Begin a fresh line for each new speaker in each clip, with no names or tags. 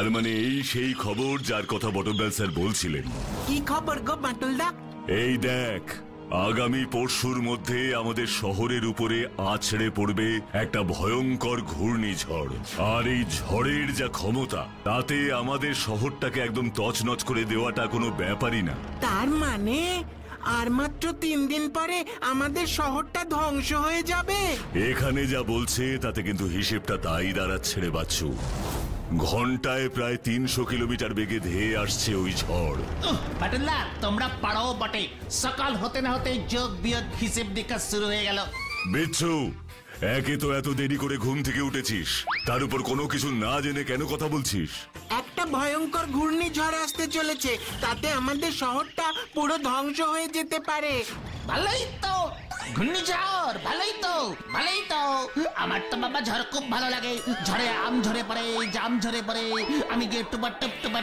তার মানে এই সেই খবর যার কথা বটবেল স্যার বলছিলেন।
কি খবর গো বাটুলদা?
এই দেখ, আগামী পরশুর মধ্যে আমাদের শহরের উপরে আছড়ে পড়বে একটা ভয়ঙ্কর ঘূর্ণিঝড়। আর এই ঝড়ের যা ক্ষমতা, তাতে আমাদের শহরটাকে একদম তছনছ করে দেওয়াটা কোনো ব্যাপারই না।
তার মানে আর মাত্র 3 দিন পরে আমাদের শহরটা ধ্বংস হয়ে যাবে।
এখানে যা বলছে তাতে কিন্তু হিসেবটা তাই দাঁড়াচ্ছে রে বাচ্চু। ঘন্টায় প্রায় 300 কিলোমিটার বেগে ধেয়ে আসছে ওই ঝড়।
বাটুল্লা, তোমরা পারো বটে। সকাল হতে না হতে যোগ বিয়োগ হিসেব নিকাশ শুরু হয়ে গেল।
বিচ্ছু, একে তো এত দেরি করে ঘুম থেকে উঠেছিস, তার উপর কোনো কিছু না জেনে কেন কথা বলছিস?
একটা ভয়ঙ্কর ঘূর্ণিঝড় আসতে চলেছে, তাতে আমাদের শহরটা পুরো ধ্বংস হয়ে যেতে পারে।
ভালোই তো ঘূর্ণিঝড়, ভালোই তো ভালোই তো। আমার তো বাবা ঝড় খুব ভালো লাগে। ঝড়ে আম ঝরে পড়ে, জাম ঝরে পড়ে, আমি গিয়ে টুপা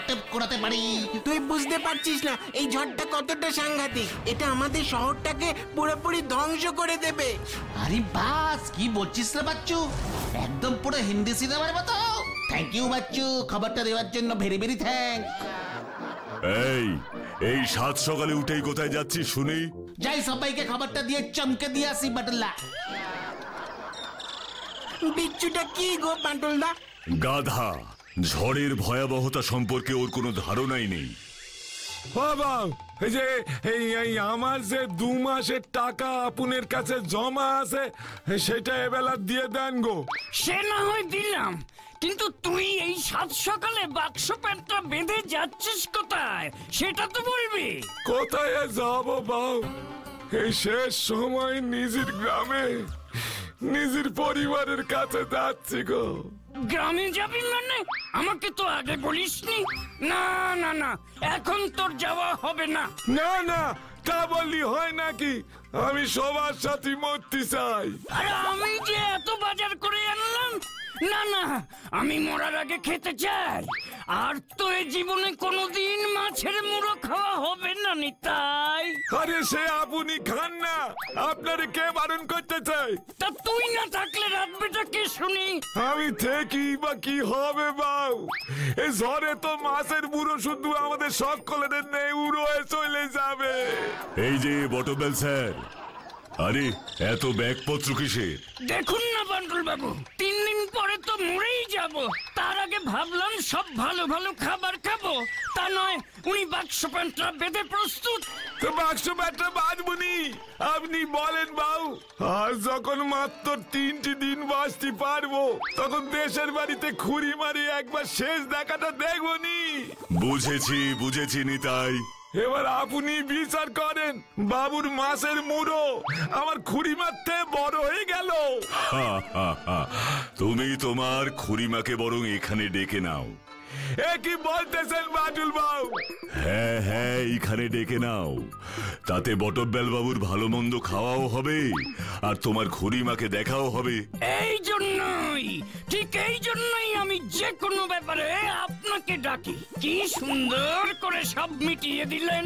টুপ করাতে পারি।
তুই বুঝতে পারছিস না এই ঝড়টা কতটা সাংঘাতিক। এটা আমাদের শহরটাকে পুরোপুরি ধ্বংস করে দেবে।
আরে বাস, কি বলছিস রে বাচ্চু? একদম পুরো হিন্দি সিনেমার মতো। থ্যাংক ইউ বাচ্চু, খবরটা দেওয়ার জন্য ভেরি ভেরি থ্যাংক।
এই সাত সকালে উঠেই কোথায় যাচ্ছিস শুনি?
যাই সবাইকে খবরটা দিয়ে চমকে দিয়ে আসি বাটুল্লা।
বিচ্ছুটা কি গো বাটুলদা?
গাধা, ঝড়ের ভয়াবহতা সম্পর্কে ওর কোনো ধারণাই নেই।
বাবা, এই যে এই আমার যে 2 মাসের টাকা আপনার কাছে জমা আছে, সেটা এবেলা দিয়ে দেন গো।
সে না হয় দিলাম, কিন্তু তুই এই 7 সকালে বাক্স প্যান্টটা বেঁধে যাচ্ছিস কোথায় সেটা তো বলবি।
কোথায় যাব বাউ? এই শেষ সময় নিজের গ্রামে, নিজের পরিবারের কাছে যাচ্ছি গো।
গ্রামে যাবি মানে? আমাকে তো আগে বলিসনি। না না না, এখন তোর যাওয়া হবে না।
না না, তা বললি হয় নাকি? আমি সবার সাথে মরতে চাই।
আরে আমি যে এত বাজার করে আনলাম, না না, আমি মরার আগে খেতে চাই। আর তো এ জীবনে কোনোদিন মাছের মুড়ো খাওয়া হবে না নিতাই।
আরে সে আপনি খান না, আপনারে কে বারণ করতে চাই?
তা তুই না থাকলে রাত বেটা কে শুনি?
আমি থেকে বা কি হবে বাউ? এই ঝড়ে তো মাছের বুড়ো শুধু আমাদের সকলের নেই, উড়োয় চলে যাবে।
এই যে বটবেল স্যার, আরে এত ব্যাগপত্র কিসের?
দেখুন না বান্ডুল বাবু, 3 দিন পরে তো মরেই যাব। তার আগে ভাবলাম সব ভালো ভালো খাবার খাবো। তা নয়, উনি বাক্স প্যান্টটা বেঁধে প্রস্তুত।
তো বাক্স ব্যাটটা বাঁধবনি, আপনি বলেন বাউ। আর যখন মাত্র 3টি দিন বাঁচতে পারবো, তখন দেশের বাড়িতে খুঁড়ি মারি একবার শেষ দেখাটা দেখবনি।
বুঝেছি নিতাই।
এবার আপনি বিচার করেন, বাবুর মাছের মুড়ো আমার খুঁড়িমার থেকে বড় হয়ে গেল।
তুমি তোমার খুড়িমাকে বরং এখানে ডেকে নাও।
এ কি বলতেছেন বাটুল বাবু?
হ্যাঁ, এখানে ডেকে নাও। তাতে বটবেল বাবুর ভালো মন্দ খাওয়াও হবে, আর তোমার খুড়িমাকে দেখাও হবে।
ঠিক এই জন্যই আমি যে কোনো ব্যাপারে আপনাকে ডাকি। কি সুন্দর করে সব মিটিয়ে দিলেন।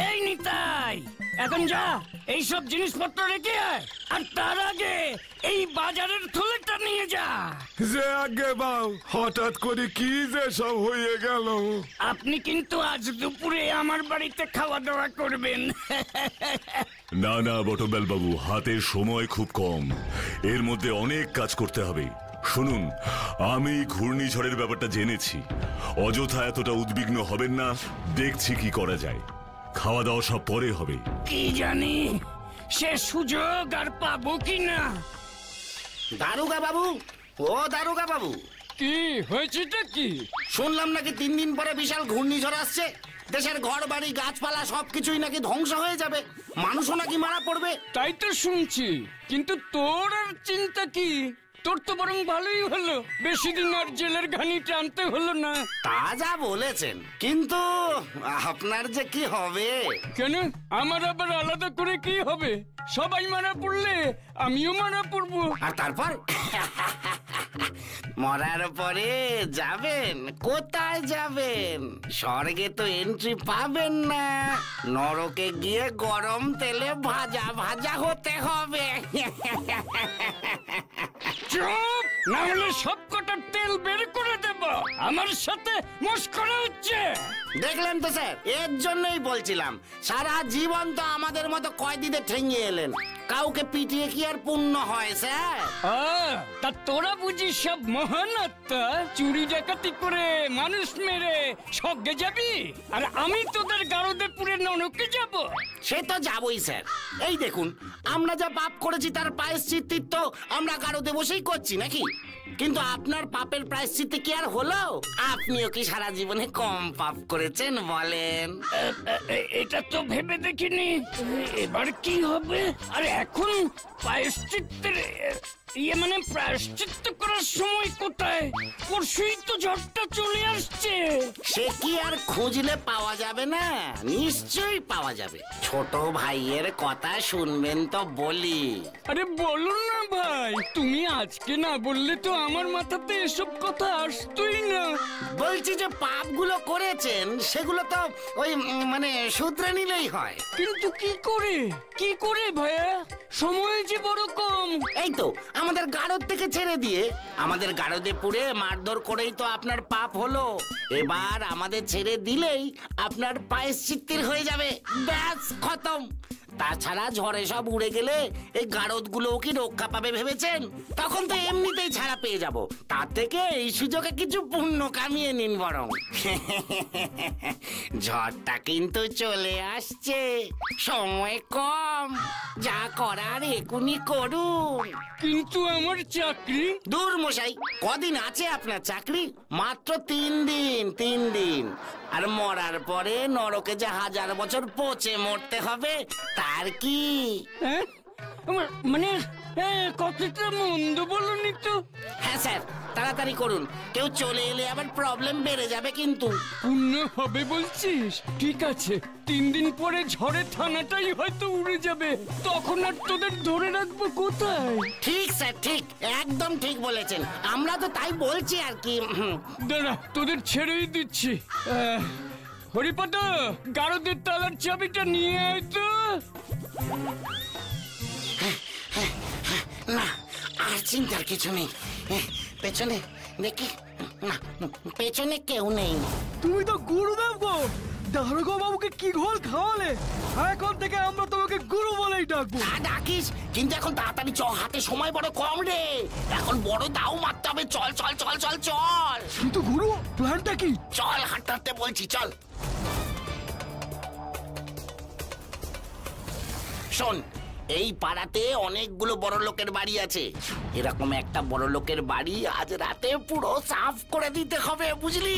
এই নিতাই, এখন যা, এই সব জিনিসপত্র রেখে আয়। আর তার আগে এই বাজারের থলেটা নিয়ে যা।
যে আগে বাউ, হঠাৎ করে কি যে সব হয়ে গেল।
আপনি কিন্তু আজ দুপুরে আমার বাড়িতে খাওয়া দাওয়া করবেন।
না বটবেল বাবু, হাতের সময় খুব কম, এর মধ্যে অনেক কাজ করতে হবে। শুনুন, আমি ঘূর্ণিঝড়ের ব্যাপারটা জেনেছি। অযথা এতটা উদ্বিগ্ন হবেন না, দেখছি কি করা যায়। খাওয়া দাওয়া সব পরে হবে।
কি জানি সে সুযোগ আর পাবো কিনা।
দারোগা বাবু, ও দারোগা বাবু,
কি হয়েছেটা কি?
শুনলাম নাকি 3 দিন পরে বিশাল ঘূর্ণিঝড় আসছে। দেশের ঘর বাড়ি গাছপালা সবকিছুই নাকি ধ্বংস হয়ে যাবে, মানুষও নাকি মারা পড়বে।
তাই তো শুনছি, কিন্তু তোর আর চিন্তা কি? তোর তো বরং ভালোই হলো, বেশি দিন আর জেলের ঘানি টানতে হলো না।
তা যা বলেছেন, কিন্তু আপনার যে কি হবে?
কেন, আমার আবার আলাদা করে কি হবে? সবাই মারা পড়লে আমিও মারা পড়বো।
আর তারপর মরার পরে যাবেন কোথায়? যাবেন স্বর্গে তো এন্ট্রি পাবেন না, নরকে গিয়ে গরম তেলে ভাজা ভাজা হতে হবে।
চুপ, না হলে সব কটার তেল বের করে দেব। আমার সাথে মস্করা হচ্ছে।
দেখলেন তো স্যার, এর জন্যই বলছিলাম সারা জীবন তো আমাদের মতো কয়েদিতে ঠেঙিয়ে এলেন, কাউকে পিটিয়ে কি আর পুণ্য হয় স্যার?
তা তোরা বুঝিস সব মহান আত্মা, চুরি ডাকাতি করে মানুষ মেরে স্বর্গে যাবি, আর আমি তোদের গারদে পুরে নরকে যাব?
সে তো যাবই স্যার। এই দেখুন, আমরা যা পাপ করেছি তার প্রায়শ্চিত্ত তো আমরা গারদে বসেই করছি নাকি? কিন্তু আপনার পাপের প্রায়শ্চিত্ত কি আর হলো? আপনিও কি সারা জীবনে কম পাপ করেছেন বলেন?
এটা তো ভেবে দেখিনি। এবার কি হবে? আরে এখন প্রায়শ্চিত্তের মানে প্রায়শ্চিত্ত করার সময় কোথায়? পরশুই তো ঝড়টা চলে আসছে।
সে কি আর খুঁজলে পাওয়া যাবে না? নিশ্চয়ই পাওয়া যাবে। ছোট ভাইয়ের কথা শুনবেন তো বলি।
আরে বলো না ভাই, তুমি আজকে না বললে তো আমার মাথাতে এসব কথা আসতোই না।
বলছি যে পাপগুলো করেছেন সেগুলো তো ওই মানে শুধরে নিলেই হয়।
কিন্তু কি করে ভাইয়া? সময় যে বড় কম।
এই তো আমাদের গারদ থেকে ছেড়ে দিয়ে আমাদের গারদে পুরে মারধর করেই তো আপনার পাপ হলো। এবার আমাদের ছেড়ে দিলেই আপনার প্রায়শ্চিত্তের হয়ে যাবে, ব্যাস খতম। তাছাড়া ঝড়ে সব উড়ে গেলে এই গারদ গুলো কি রক্ষা পাবে ভেবেছেন? তখন তো এমনিতেই ছাড়া পেয়ে যাব। তার থেকে এই সুযোগে কিছু পুণ্য কামিয়ে নিন বরং। ঝড়টা কিন্তু চলে আসছে, সময় কম, যা করার এখুনি করুন।
কিন্তু আমার চাকরি?
দূর মশাই, কদিন আছে আপনার চাকরি? মাত্র 3 দিন। 3 দিন। আর মরার পরে নরকে যে 1000 বছর পচে মরতে হবে তার কি?
হ্যাঁ? মানে কথাটা মন্দ বলনি তো।
হ্যাঁ স্যার, তাড়াতাড়ি করুন, কেউ চলে এলে আবার প্রবলেম বেড়ে যাবে কিন্তু।
পুণ্য হবে বলছিস? ঠিক আছে, 3 দিন পরে ঝড়ে থানাটাই হয়তো উড়ে যাবে, তখন আর তোদের ধরে রাখবো কোথায়?
ঠিক স্যার, ঠিক, একদম ঠিক বলেছেন। আমরা তো তাই বলছি আর কি।
দাঁড়া, তোদের ছেড়েই দিচ্ছি। হরিপদ, গারদের তালার চাবিটা নিয়ে আয় তো।
না, আর চিন্তার কিছু নেই। পেছনে দেখি, না, পেছনে কেউ নেই।
তুমি তো গুরুদেব গো, দারোগা বাবুকে কি ঘোল খাওয়ালে? এখন থেকে আমরা তোমাকে গুরু বলেই ডাকবো।
ডাকিস, কিন্তু এখন তাড়াতাড়ি চ, হাতে সময় বড় কম রে। এখন বড় দাও মারতে হবে। চল চল চল চল চল।
কিন্তু গুরু, প্ল্যানটা কি?
চল, হাঁটতে হাঁটতে বলছি, চল। শোন, এই পাড়াতে অনেকগুলো বড় লোকের বাড়ি আছে। এরকম একটা বড় লোকের বাড়ি আজ রাতে পুরো সাফ করে দিতে হবে, বুঝলি?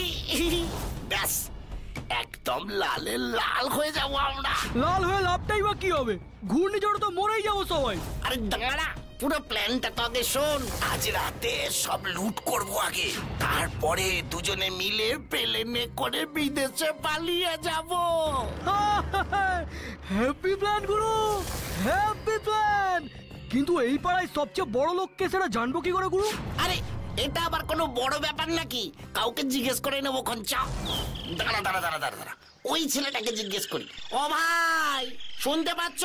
ব্যাস, একদম লালে লাল হয়ে যাবো আমরা।
লাল হয়ে লাভটাই বা কি হবে? ঘূর্ণিঝড়ে তো মরেই যাবো সবাই।
আরে দাঁড়া, পুরো প্ল্যানটা তো আগে শোন। আজ রাতে সব লুট করবো আগে, তারপরে দুজনে মিলে প্লেনে করে বিদেশে পালিয়ে যাব।
হ্যাপি প্ল্যান গুরু, হ্যাপি প্ল্যান। কিন্তু এই পাড়ায় সবচেয়ে বড় লোককে সেটা জানবো কি করে গুরু?
আরে এটা আবার কোনো বড় ব্যাপার নাকি? কাউকে জিজ্ঞেস করে নেবো। খঞ্চা, দাঁড়া দাঁড়া দাঁড়া দাঁড়া দাঁড়া, ওই ছেলেটাকে জিজ্ঞেস করি। ও ভাই, শুনতে পাচ্ছ?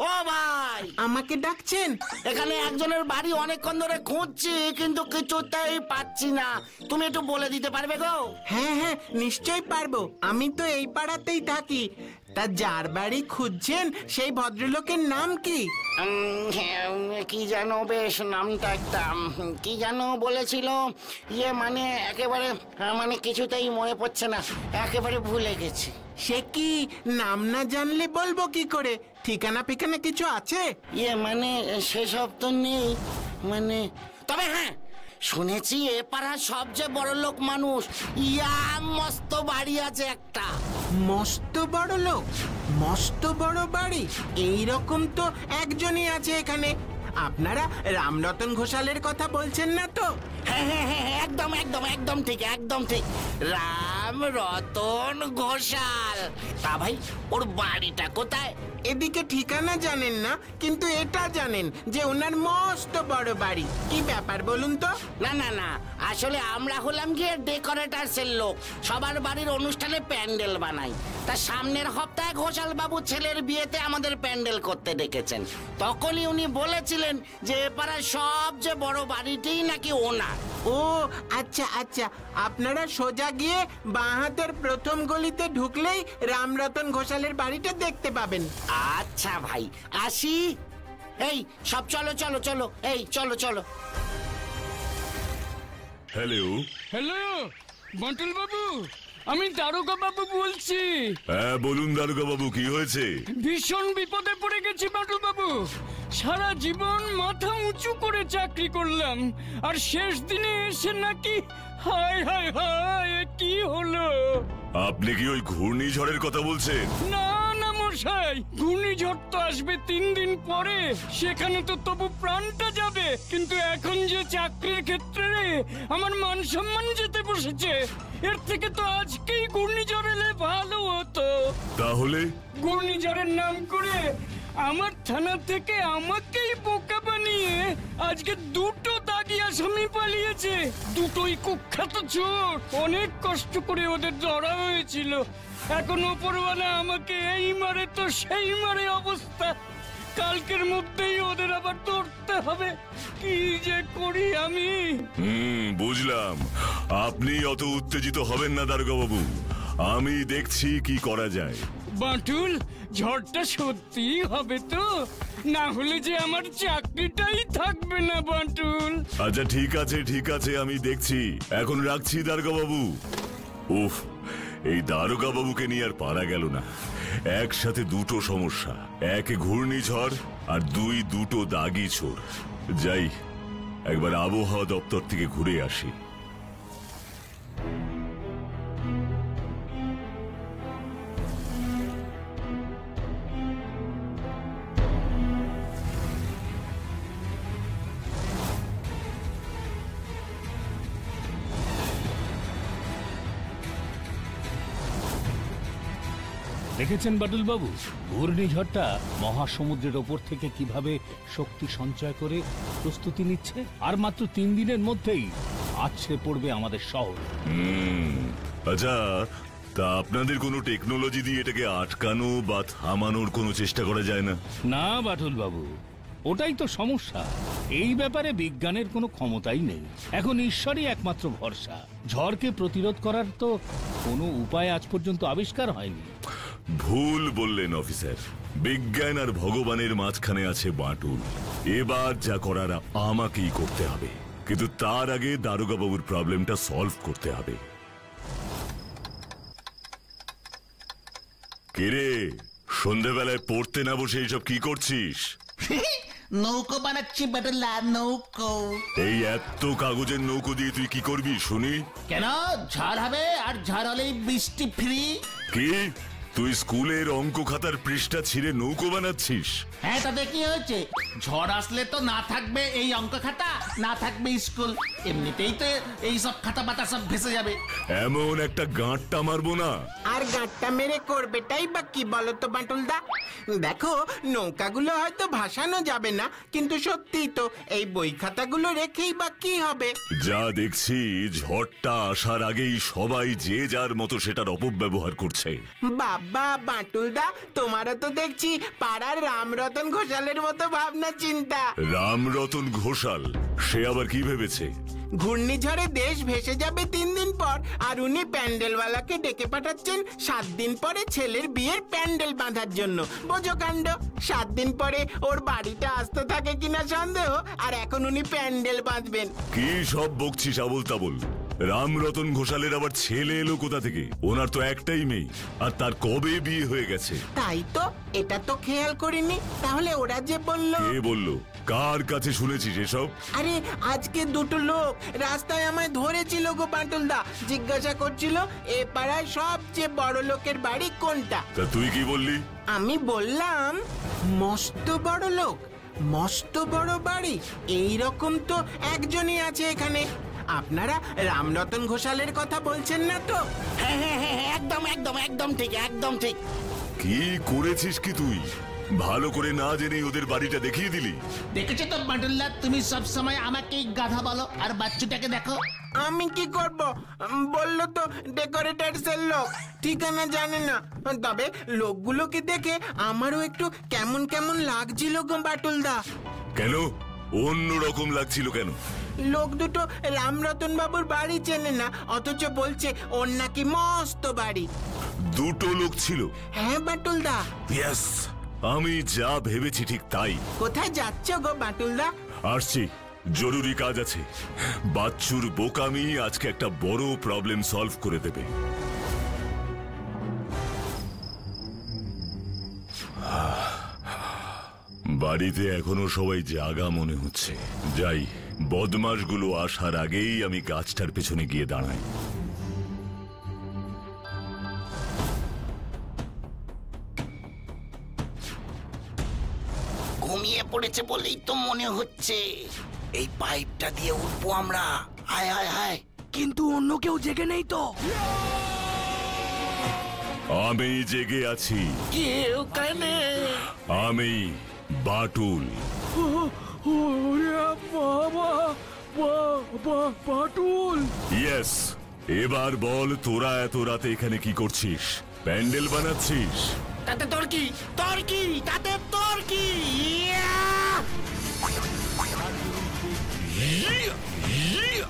ও ভাই,
আমাকে ডাকছেন?
এখানে একজনের বাড়ি অনেকক্ষণ ধরে খুঁজছি, কিন্তু কিছুতেই পাচ্ছি না। তুমি একটু বলে দিতে পারবে গো?
হ্যাঁ হ্যাঁ, নিশ্চয়ই পারবো। আমি তো এই পাড়াতেই থাকি। তা যার বাড়ি খুঁজছেন সেই ভদ্রলোকের নাম কি?
কি জানো, বেশ নামটা একটা কি জানো বলেছিল। মানে একেবারে মানে কিছুতেই মনে পড়ছে না, একেবারে ভুলে গেছি।
সে কি, নাম না জানলে বলবো কি করে? ঠিকানা পিকানা কিছু আছে?
মানে সেসব তো নেই। মানে তবে হ্যাঁ, শুনেছি এ পাড়ার সবচেয়ে বড় লোক মানুষ, মস্ত বাড়ি আছে একটা।
মস্ত বড় লোক? মস্ত বড় বাড়ি? এইরকম তো একজনই আছে এখানে। আপনারা রামরতন ঘোষালের কথা বলছেন না তো?
হ্যাঁ হ্যাঁ হ্যাঁ, একদম একদম একদম ঠিক, একদম ঠিক। রাম নাম রতন ঘোষাল। তা ভাই ওর বাড়িটা কোথায়?
এদিকে ঠিকানা জানেন না, কিন্তু এটা জানেন যে ওনার মস্ত বড় বাড়ি। কি ব্যাপার বলুন তো?
না না না, আসলে আমরা হলাম গিয়ে ডেকোরেটার্সের লোক, সবার বাড়ির অনুষ্ঠানে প্যান্ডেল বানাই। তা সামনের সপ্তাহে ঘোষাল বাবু ছেলের বিয়েতে আমাদের প্যান্ডেল করতে ডেকেছেন। তখনই উনি বলেছিলেন যে এপাড়ার সবচেয়ে বড় বাড়িটিই নাকি ওনার।
ও আচ্ছা আচ্ছা, আপনারা সোজা গিয়ে বাঁ হাতের প্রথম গলিতে ঢুকলেই রামরতন ঘোষালের বাড়িটা দেখতে পাবেন।
আচ্ছা ভাই, আসি। এই সব চলো চলো চলো, এই চলো চলো।
হ্যালো।
হ্যালো বাঁটুল বাবু, আমি দারোগা বাবু বলছি।
হ্যাঁ বলুন দারোগা বাবু, কি হয়েছে?
ভীষণ বিপদে পড়ে গেছি বাঁটুল বাবু। সারা জীবন মাথা উঁচু করে চাকরি করলাম, আর শেষ দিনে এসে নাকি হায় হায় হায়, এ কি হলো?
আপনি কি ওই ঘূর্ণিঝড়ের কথা বলছেন?
না না মশাই, ঘূর্ণিঝড় তো আসবে 3 দিন পরে, সেখানে তো তবু প্রাণটা যাবে, কিন্তু এখন যে চাকরির ক্ষেত্রে আমার মান সম্মান যেতে বসেছে, এর থেকে তো আজকেই ঘূর্ণিঝড় এলে ভালো হতো।
তাহলে?
ঘূর্ণিঝড়ের নাম করে আমার থানা থেকে আমাকেই বোকা বানিয়ে আজকে 2টো দাগি আসামি পালিয়েছে। দুটোই কুখ্যাত চোর। অনেক কষ্ট করে ওদের ধরা হয়েছিল। এখন ওপরওয়ালা আমাকে এই মারে তো সেই মারে অবস্থা। কালকের মধ্যেই ওদের আবার ধরতে হবে। কি যে করি আমি।
বুঝলাম। আপনি অত উত্তেজিত হবেন না দারোগা বাবু, আমি দেখছি কি করা যায়।
বাঁটুল, ঝড়টা সত্যি হবে তো? না হলে যে আমার চাকরিটাই থাকবে না বাঁটুল।
আচ্ছা ঠিক আছে, আমি দেখছি। এখন রাখছি দারোগা বাবু। উফ, এই দারোগা বাবুকে নিয়ে আর পারা গেল না। একসাথে 2টো সমস্যা, 1 ঘূর্ণিঝড় আর 2 দুটো দাগি চোর। যাই, একবার আবহাওয়া দপ্তর থেকে ঘুরে আসি।
দেখেছেন বাটুল বাবু, ঘূর্ণিঝড়টা মহাসমুদ্রের ওপর থেকে কিভাবে শক্তি সঞ্চয় করে প্রস্তুতি নিচ্ছে, আর মাত্র 3 দিনের মধ্যেই আছড়ে পড়বে আমাদের শহর।
আচ্ছা, তা আপনাদের কোনো টেকনোলজি দিয়ে এটাকে আটকানো বা থামানোর কোনো চেষ্টা করা যায় না?
না বাটুল বাবু, ওটাই তো সমস্যা। এই ব্যাপারে বিজ্ঞানের কোনো ক্ষমতাই নেই। এখন ঈশ্বরই একমাত্র ভরসা। ঝড়কে প্রতিরোধ করার তো কোনো উপায় আজ পর্যন্ত আবিষ্কার হয়নি।
ভুল বললেন অফিসার। বিজ্ঞান আর ভগবানের মাঝখানে আছে বাঁটুল। এবার যা করার আমাকেই করতে হবে, কিন্তু তার আগে দারোগা বাবুর প্রবলেমটা সলভ করতে হবে। কিরে, সন্ধ্যেবেলায় পড়তে না বসে এইসব কি করছিস?
নৌকো বানাচ্ছি বাটুল্লা, নৌকো।
এই এত কাগজের নৌকো দিয়ে তুই কি করবি শুনি?
কেন, ঝড় হবে, আর ঝড় হলেই বৃষ্টি ফ্রি।
কি তুই স্কুলের অঙ্ক খাতার পৃষ্ঠা ছিঁড়ে নৌকো বানাচ্ছিস?
হ্যাঁ, তাতে কি হয়েছে? ঝড় আসলে তো না থাকবে এই অঙ্ক খাতা, না থাকবে স্কুল। এমনিতেই তো এই সব খাতা পাতা সব ভেসে যাবে।
এমন একটা গাঁটটা মারবো না।
আর গাঁটটা মেরে করবেটাই বা কি বলো তো বাঁটুলদা? দেখো, নৌকাগুলো হয়তো ভাসানো যাবে না, কিন্তু সত্যি তো এই বই খাতাগুলো রেখেই বা কি হবে?
যা দেখছি, ঝড়টা আসার আগেই সবাই যে যার মতো সেটার অপব্যবহার করছে।
বাবা বাঁটুলদা, তোমারও তো দেখছি পাড়ার রামরতন ঘোষালের মতো ভাবনা চিন্তা।
রামরতন ঘোষাল? সে আবার কি ভেবেছে?
ঘূর্ণিঝড়ে দেশ ভেসে যাবে 3 দিন পর, আর উনি প্যান্ডেলওয়ালাকে ডেকে পাঠাচ্ছেন 7 দিন পরে ছেলের বিয়ের প্যান্ডেল বাঁধার জন্য। বোঝো কাণ্ড। 7 দিন পরে ওর বাড়িটা আসতে থাকে কিনা সন্দেহ, আর এখন উনি প্যান্ডেল বাঁধবেন।
কি সব বকছিস আবোল তাবোল? রামরতন ঘোষালের আবার ছেলে এলো কোথা থেকে? ওনার তো একটাই মেয়ে, আর তার কবে বিয়ে হয়ে গেছে।
তাই তো, এটা তো খেয়াল করিনি। তাহলে ওরা যে বলল।
কে বললো? কার কাছে শুনেছিস এসব?
আরে আজকে 2টো লোক রাস্তায় আমায় ধরেছিল গো বাঁটুলদা। জিজ্ঞাসা করছিল এ পাড়ায় সবচেয়ে বড় লোকের বাড়ি কোনটা।
তা তুই কি বললি?
আমি বললাম মস্ত বড় লোক, মস্ত বড় বাড়ি, এই রকম তো একজনই আছে এখানে। আপনারা রামরতন ঘোষালের কথা বলছেন না তো?
হ্যাঁ হ্যাঁ হ্যাঁ হ্যাঁ, একদম একদম একদম ঠিক একদম ঠিক।
কি করেছিস কি তুই? ভালো করে না জেনেই ওদের বাড়িটা দেখিয়ে দিলি।
দেখেছো তো বাটুলদা, তুমি সব সময় আমাকে গাধা বলো আর বাচ্চুটাকে দেখো।
আমি কি করব? বললো তো ডেকোরেটরস এর লোক, ঠিকানা জানে না। তবে লোকগুলোকে দেখে আমারও একটু কেমন কেমন লাগছিল গো বাটুলদা।
কেন? অন্য রকম লাগছিল কেন?
লোক দুটো রামরতন বাবুর বাড়ি চেনে না, অথচ বলছে ওর নাকি মস্ত বাড়ি।
দুটো লোক ছিল?
হ্যাঁ বাটুলদা।
ইয়েস, আমি যা ভেবেছি ঠিক তাই।
কোথায় যাচ্ছ গো বাটুলদা?
আসছি, জরুরি কাজ আছে। বাচ্চুর বোকামি আজকে একটা বড় প্রবলেম সলভ করে দেবে। বাড়িতে এখনো সবাই জাগা মনে হচ্ছে। যাই, বদমাশগুলো আসার আগেই আমি গাছটার পেছনে গিয়ে দাঁড়াই।
ঘুমিয়ে পড়েছে বলেই তো মনে হচ্ছে। এই পাইপটা দিয়ে উঠবো আমরা। হায় হায় হায়,
কিন্তু অন্য কেউ জেগে নেই তো।
আমি জেগে আছি।
কেউ কানে।
আমি বাটুল।
ওরে বাবা, বাটুল।
ইয়েস, এবার বল, তোরা এত রাতে এখানে কি করছিস? প্যান্ডেল বানাচ্ছিস?
তাতে তোর কি? তোর কি? তাতে তোর কি?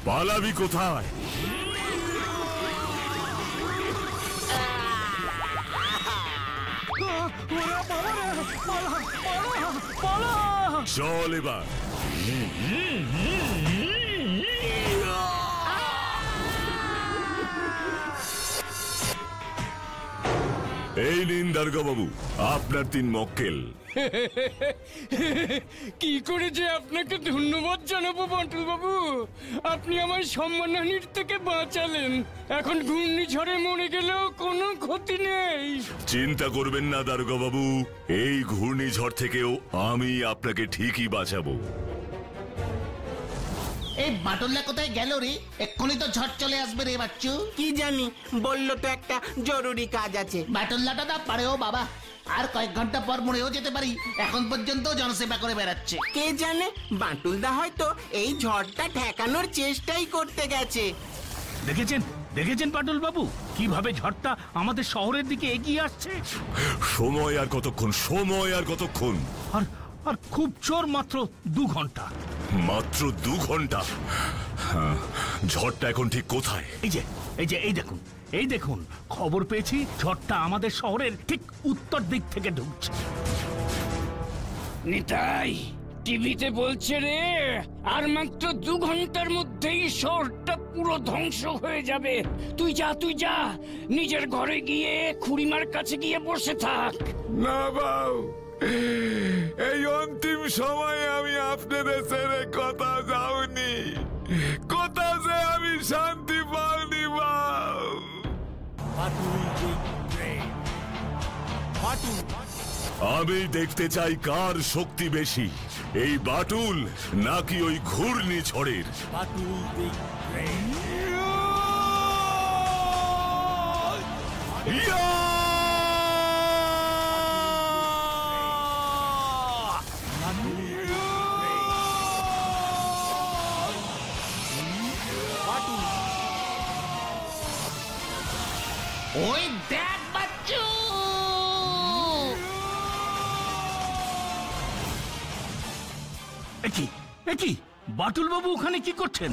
পালাবি কোথায়? চল এবার। এই নিন দারোগা বাবু, আপনার 3 মক্কেল।
কি করে যে আপনাকে ধন্যবাদ জানাবো বাটুল বাবু, আপনি আমার সম্মানহানির থেকে বাঁচালেন। এখন ঘূর্ণিঝড়ে মরে গেলেও কোনো ক্ষতি নেই।
চিন্তা করবেন না দারোগা বাবু, এই ঘূর্ণিঝড় থেকেও আমি আপনাকে ঠিকই বাঁচাবো।
এই বাটুলদা কোথায় গেল রে? এক্ষুনি তো ঝড় চলে আসবে রে বাচ্চু।
কি জানি, বললো তো একটা জরুরি কাজ আছে।
বাটুলদাটা না পারেও বাবা, আর কয়েক ঘন্টা পর মরেও যেতে পারি। এখন পর্যন্ত জনসেবা করে বেড়াচ্ছে।
কে জানে, বাটুলদা হয়তো এই ঝড়টা ঠেকানোর চেষ্টাই করতে গেছে।
দেখেছেন দেখেছেন পাটুল বাবু, কিভাবে ঝড়টা আমাদের শহরের দিকে এগিয়ে আসছে।
সময় আর কতক্ষণ, সময় আর কতক্ষণ?
আর আর খুব জোর, মাত্র 2 ঘন্টা।
মাত্র 2 ঘন্টা? হ্যাঁ, ঝড়টা এখন ঠিক কোথায়?
এই দেখুন, খবর পেয়েছি ঝড়টা আমাদের শহরের ঠিক উত্তর দিক থেকে ঢুকছে।
নিতাই, টিভিতে বলছে রে, আর মাত্র 2 ঘন্টার মধ্যেই শহরটা পুরো ধ্বংস হয়ে যাবে। তুই যা, নিজের ঘরে গিয়ে খুড়িমার কাছে গিয়ে বসে থাক।
না বাউ, এই অন্তিম সময়ে আমি আপনাদের ছেড়ে কোথাও যাওনি, কোথাও যে আমি শান্তি পাইনি বাউ।
আমি দেখতে চাই কার শক্তি বেশি, এই বাটুল নাকি ওই ঘূর্ণিঝড়ের। ইয়া!
ওই দেখ বাচ্চু,
একই বাটুল বাবু ওখানে কি করছেন?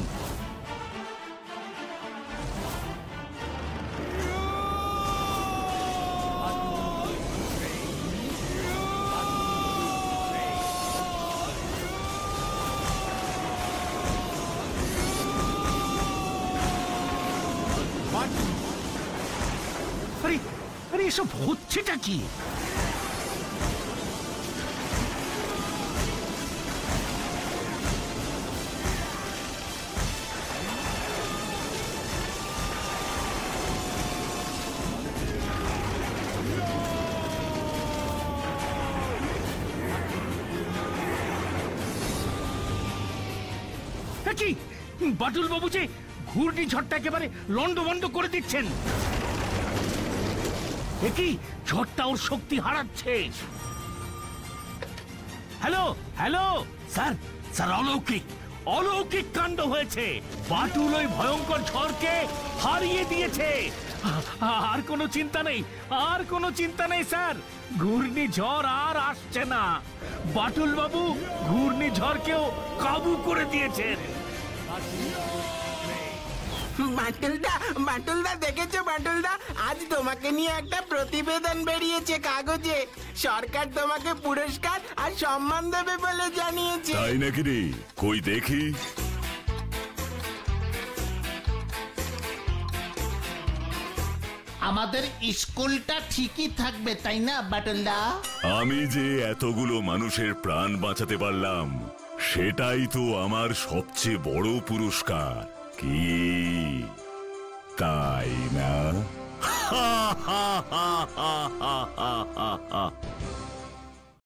আরে এসব হচ্ছেটা কি? বাটুল বাবু যে ঘূর্ণিঝড়টা একেবারে লন্ডভন্ড করে দিচ্ছেন। একই ঝড়টা ওর শক্তি হারাচ্ছে। হ্যালো হ্যালো স্যার, স্যার অলৌকিক অলৌকিক কাণ্ড হয়েছে। বাটুল ওই ভয়ঙ্কর ঝড়কে হারিয়ে দিয়েছে। আর কোনো চিন্তা নেই, আর কোনো চিন্তা নেই স্যার, ঘূর্ণিঝড় আর আসছে না। বাটুল বাবু ঘূর্ণিঝড়কেও কাবু করে দিয়েছেন।
বাটুলদা দেখেছো বাটুলদা, আজ তোমাকে নিয়ে একটা প্রতিবেদন বেরিয়েছে কাগজে। সরকার তোমাকে পুরস্কার আর সম্মান দেবে বলে জানিয়েছে।
তাই নাকি রে? কই দেখি।
আমাদের স্কুলটা ঠিকই থাকবে তাই না বাটুলদা?
আমি যে এতগুলো মানুষের প্রাণ বাঁচাতে পারলাম, সেটাই তো আমার সবচেয়ে বড় পুরস্কার, কি তাই না?